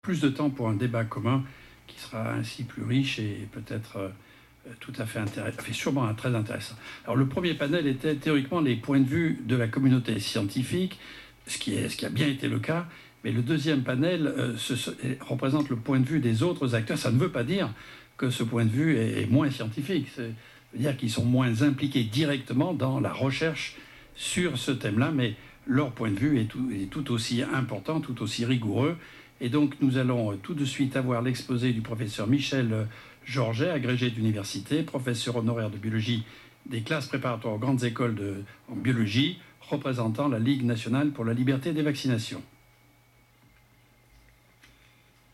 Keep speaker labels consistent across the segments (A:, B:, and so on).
A: plus de temps pour un débat commun qui sera ainsi plus riche et peut-être tout à fait intéressant, sûrement très intéressant. Alors le premier panel était théoriquement les points de vue de la communauté scientifique, ce qui a bien été le cas, mais le deuxième panel représente le point de vue des autres acteurs. Ça ne veut pas dire que ce point de vue est moins scientifique, ça veut dire qu'ils sont moins impliqués directement dans la recherche sur ce thème-là, mais leur point de vue est tout aussi important, tout aussi rigoureux. Et donc nous allons tout de suite avoir l'exposé du professeur Michel Georget, agrégé d'université, professeur honoraire de biologie des classes préparatoires aux grandes écoles en biologie, représentant la Ligue nationale pour la liberté des vaccinations.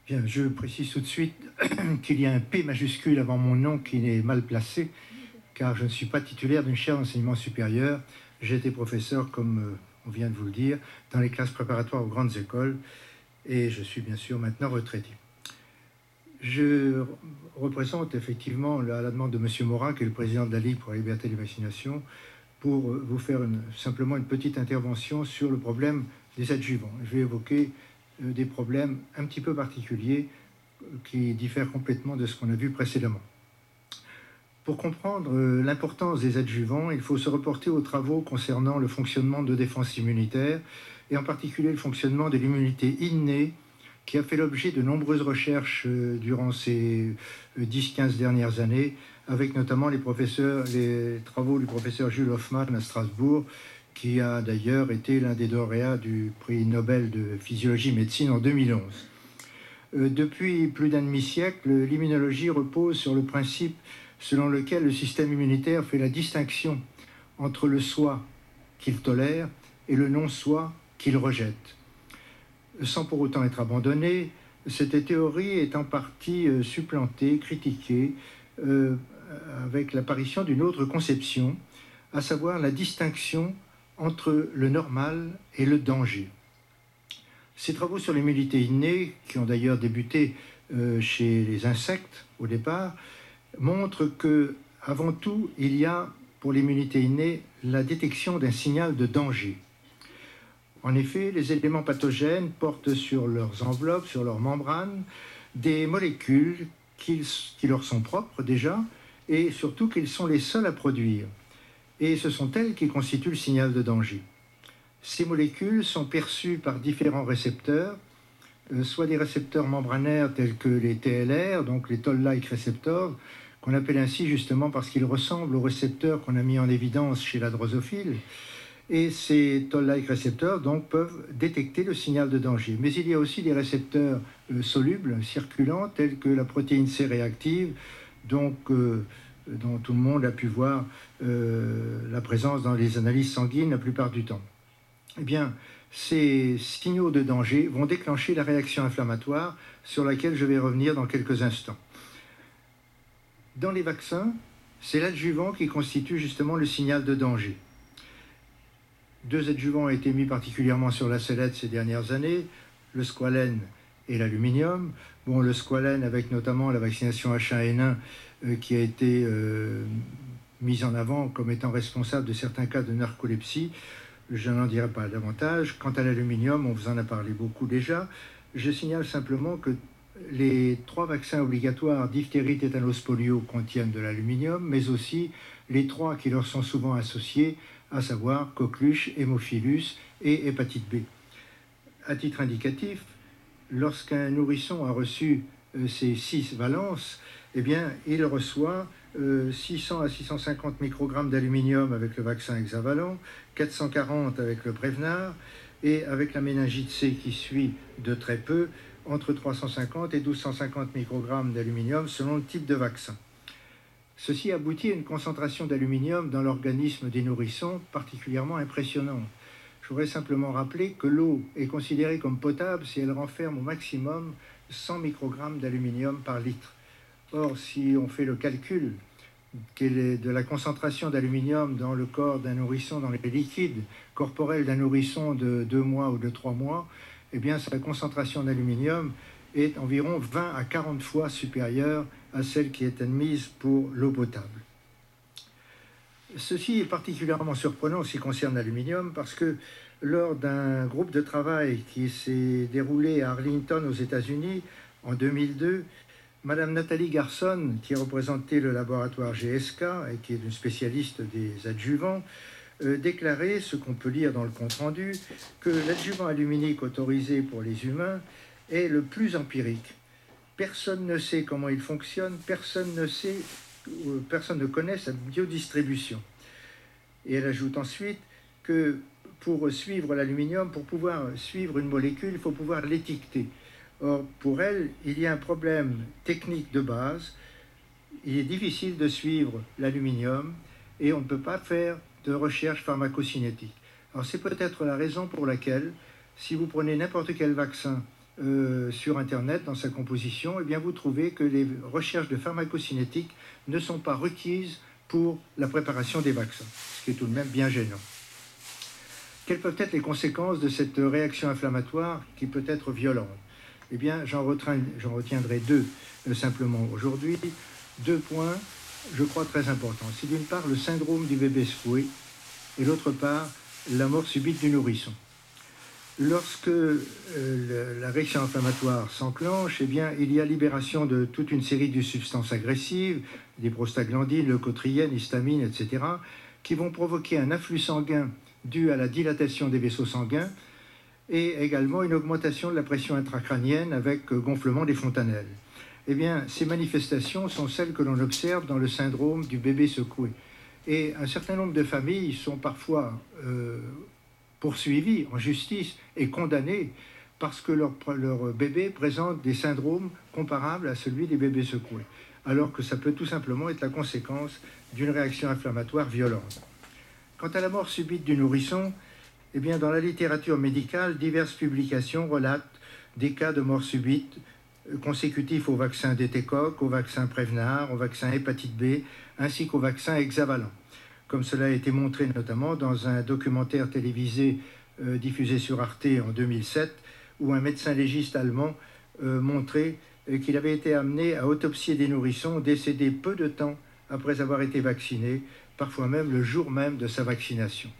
B: Bien, je précise tout de suite qu'il y a un P majuscule avant mon nom qui est mal placé, car je ne suis pas titulaire d'une chaire d'enseignement supérieur. J'ai été professeur, comme on vient de vous le dire, dans les classes préparatoires aux grandes écoles, et je suis bien sûr maintenant retraité. Je représente effectivement, à la demande de M. Morin, qui est le président de la Ligue pour la liberté des vaccinations, pour vous faire simplement une petite intervention sur le problème des adjuvants. Je vais évoquer des problèmes un petit peu particuliers qui diffèrent complètement de ce qu'on a vu précédemment. Pour comprendre l'importance des adjuvants, il faut se reporter aux travaux concernant le fonctionnement de défense immunitaire et en particulier le fonctionnement de l'immunité innée qui a fait l'objet de nombreuses recherches durant ces 10-15 dernières années, avec notamment les travaux du professeur Jules Hoffmann à Strasbourg, qui a d'ailleurs été l'un des lauréats du prix Nobel de physiologie-médecine en 2011. Depuis plus d'un demi-siècle, l'immunologie repose sur le principe selon lequel le système immunitaire fait la distinction entre le soi qu'il tolère et le non-soi qu'il rejette. Sans pour autant être abandonnée, cette théorie est en partie supplantée, critiquée, avec l'apparition d'une autre conception, à savoir la distinction entre le normal et le danger. Ces travaux sur l'immunité innée, qui ont d'ailleurs débuté chez les insectes au départ, montrent que, avant tout, il y a pour l'immunité innée la détection d'un signal de danger. En effet, les éléments pathogènes portent sur leurs enveloppes, sur leurs membranes, des molécules qui leur sont propres déjà, et surtout qu'ils sont les seuls à produire. Et ce sont elles qui constituent le signal de danger. Ces molécules sont perçues par différents récepteurs, soit des récepteurs membranaires tels que les TLR, donc les Toll-like receptors, qu'on appelle ainsi justement parce qu'ils ressemblent aux récepteurs qu'on a mis en évidence chez la drosophile. Et ces Toll-like récepteurs donc, peuvent détecter le signal de danger. Mais il y a aussi des récepteurs solubles, circulants, tels que la protéine C réactive, donc, dont tout le monde a pu voir la présence dans les analyses sanguines la plupart du temps. Eh bien, ces signaux de danger vont déclencher la réaction inflammatoire sur laquelle je vais revenir dans quelques instants. Dans les vaccins, c'est l'adjuvant qui constitue justement le signal de danger. 2 adjuvants ont été mis particulièrement sur la sellette ces dernières années, le squalène et l'aluminium. Bon, le squalène avec notamment la vaccination H1N1 qui a été mise en avant comme étant responsable de certains cas de narcolepsie. Je n'en dirai pas davantage. Quant à l'aluminium, on vous en a parlé beaucoup déjà. Je signale simplement que les 3 vaccins obligatoires diphtérie, tétanos, polio contiennent de l'aluminium, mais aussi les 3 qui leur sont souvent associés, à savoir coqueluche, hémophilus et hépatite B. À titre indicatif, lorsqu'un nourrisson a reçu ces 6 valences, eh bien, il reçoit 600 à 650 microgrammes d'aluminium avec le vaccin hexavalent, 440 avec le Prevnar, et avec la méningite C qui suit de très peu, entre 350 et 1250 microgrammes d'aluminium selon le type de vaccin. Ceci aboutit à une concentration d'aluminium dans l'organisme des nourrissons particulièrement impressionnante. Je voudrais simplement rappeler que l'eau est considérée comme potable si elle renferme au maximum 100 microgrammes d'aluminium par litre. Or, si on fait le calcul de la concentration d'aluminium dans le corps d'un nourrisson, dans les liquides corporels d'un nourrisson de 2 mois ou de 3 mois, eh bien, sa concentration d'aluminium est environ 20 à 40 fois supérieure à celle qui est admise pour l'eau potable. Ceci est particulièrement surprenant en ce qui concerne l'aluminium parce que lors d'un groupe de travail qui s'est déroulé à Arlington aux États-Unis en 2002, Madame Nathalie Garson, qui représentait le laboratoire GSK et qui est une spécialiste des adjuvants, déclarait, ce qu'on peut lire dans le compte-rendu, que l'adjuvant aluminique autorisé pour les humains est le plus empirique. Personne ne sait comment il fonctionne, personne ne connaît sa biodistribution. Et elle ajoute ensuite que pour suivre l'aluminium, pour pouvoir suivre une molécule, il faut pouvoir l'étiqueter. Or, pour elle, il y a un problème technique de base. Il est difficile de suivre l'aluminium et on ne peut pas faire de recherche pharmacocinétique. Alors, c'est peut-être la raison pour laquelle, si vous prenez n'importe quel vaccin sur Internet, dans sa composition, eh bien, vous trouvez que les recherches de pharmacocinétique ne sont pas requises pour la préparation des vaccins, ce qui est tout de même bien gênant. Quelles peuvent être les conséquences de cette réaction inflammatoire qui peut être violente? Eh bien, j'en retiendrai deux simplement aujourd'hui. 2 points, je crois, très importants. C'est d'une part le syndrome du bébé secoué et d'autre part la mort subite du nourrisson. Lorsque la réaction inflammatoire s'enclenche, eh bien, il y a libération de toute une série de substances agressives, des prostaglandines, leucotriènes, histamines, etc., qui vont provoquer un afflux sanguin dû à la dilatation des vaisseaux sanguins et également une augmentation de la pression intracrânienne avec gonflement des fontanelles. Eh bien, ces manifestations sont celles que l'on observe dans le syndrome du bébé secoué. Et un certain nombre de familles sont parfois poursuivis en justice et condamnés parce que leur bébé présente des syndromes comparables à celui des bébés secoués, alors que ça peut tout simplement être la conséquence d'une réaction inflammatoire violente. Quant à la mort subite du nourrisson, eh bien, dans la littérature médicale, diverses publications relatent des cas de mort subite consécutifs au vaccin d'étécoque, au vaccin Prevnar, au vaccin hépatite B, ainsi qu'au vaccin hexavalent, comme cela a été montré notamment dans un documentaire télévisé diffusé sur Arte en 2007, où un médecin légiste allemand montrait qu'il avait été amené à autopsier des nourrissons décédés peu de temps après avoir été vaccinés, parfois même le jour même de sa vaccination.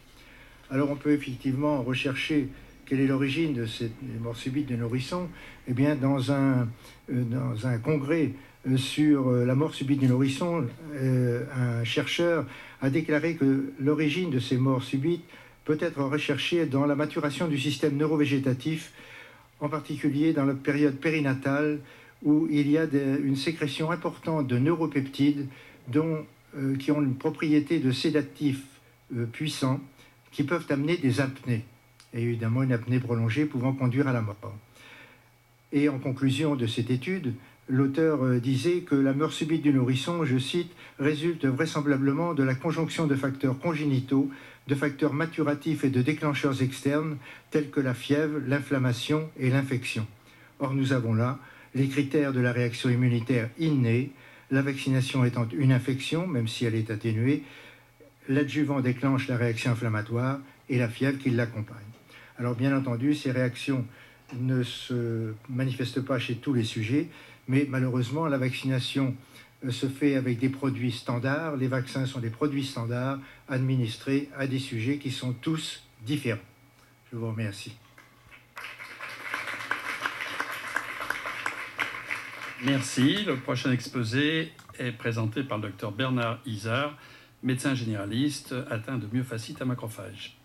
B: Alors on peut effectivement rechercher quelle est l'origine de cette mort subite de nourrissons. Eh bien, dans un congrès sur la mort subite du nourrisson, un chercheur a déclaré que l'origine de ces morts subites peut être recherchée dans la maturation du système neurovégétatif, en particulier dans la période périnatale, où il y a une sécrétion importante de neuropeptides qui ont une propriété de sédatif puissant, qui peuvent amener des apnées, et évidemment une apnée prolongée pouvant conduire à la mort. Et en conclusion de cette étude, l'auteur disait que la mort subite du nourrisson, je cite, résulte vraisemblablement de la conjonction de facteurs congénitaux, de facteurs maturatifs et de déclencheurs externes, tels que la fièvre, l'inflammation et l'infection. Or, nous avons là les critères de la réaction immunitaire innée, la vaccination étant une infection, même si elle est atténuée, l'adjuvant déclenche la réaction inflammatoire et la fièvre qui l'accompagne. Alors bien entendu, ces réactions ne se manifestent pas chez tous les sujets, mais malheureusement, la vaccination se fait avec des produits standards. Les vaccins sont des produits standards administrés à des sujets qui sont tous différents. Je vous remercie.
A: Merci. Le prochain exposé est présenté par le Dr Bernard Izard, médecin généraliste atteint de myofasciite à macrophages.